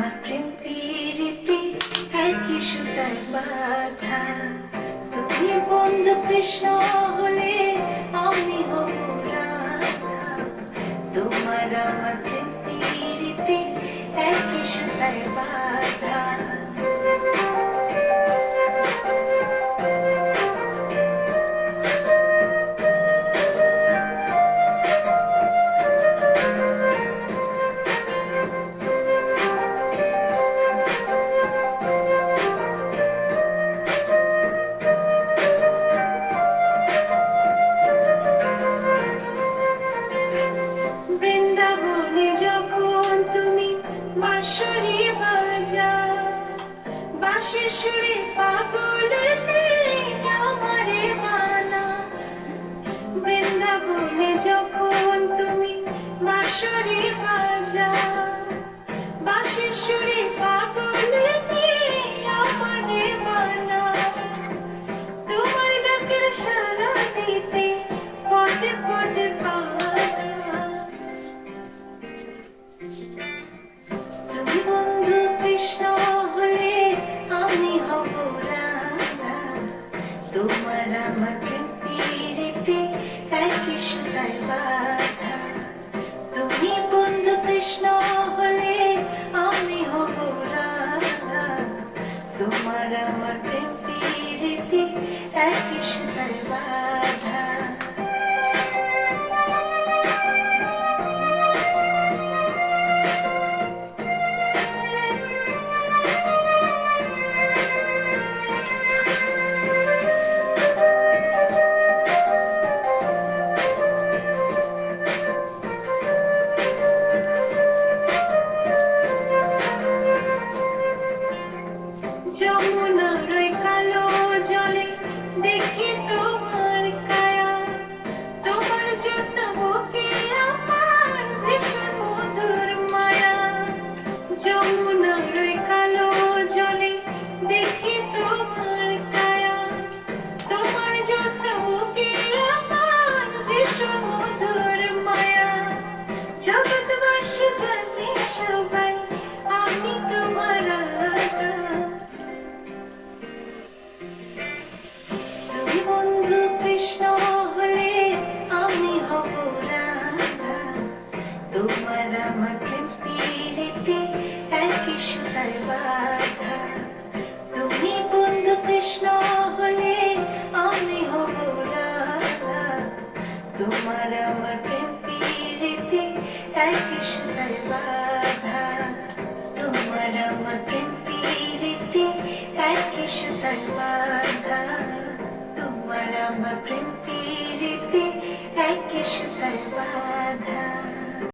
আমার প্রেম প্রীতি একই সুতায় বাঁধা। তুমি বন্ধু কৃষ্ণ হলে আমি হব রাধা। তোমার আমার প্রেম প্রীতি একই সুতায় বাঁধা। বৃন্দাবনে যখন তুমি বাঁশরি বাজাও, বাঁশির সুরে পাগল আমারে বানাও। বৃন্দাবনে যখন তুমি বাঁশরি বাজাও, বাঁশির সুরে পাগল আমারে বানাও। তোমার ডাকের সাড়া দিতে পদে পদে বাধা। তুমি বন্ধু কৃষ্ণ হলে আমি হব রাধা। তোমার আমার প্রেম প্রীতি একই সুতায় বাঁধা। তুমি বন্ধু কৃষ্ণ হলে আমি হব রাধা। তোমার আমার প্রেম প্রীতি একই সুতায় বাঁধা। যমুনার ওই কালো জলে দেখি তোমার কায়া। তোমার জন্য বুকে আমার ভীষণ মধুর মায়া। যমুনার ওই কালো জলে দেখি তোমার কায়া। তোমার জন্য বুকে আমার ভীষণ মধুর মায়া। জগৎবাসী জানে সবাই আমি তোমার রাধা। তুমি বন্ধু কৃষ্ণ হলে আমি হব রাধা। তোমার আমার প্রেম প্রীতি একই সুতায় বাঁধা। তুমি বন্ধু কৃষ্ণ হলে আমি হব রাধা। তোমার আমার প্রেম প্রীতি একই সুতায় বাঁধা। তোমার আমার প্রেম প্রীতি একই সুতায় বাঁধা। তোমার আমার প্রেম প্রীতি একই সুতায়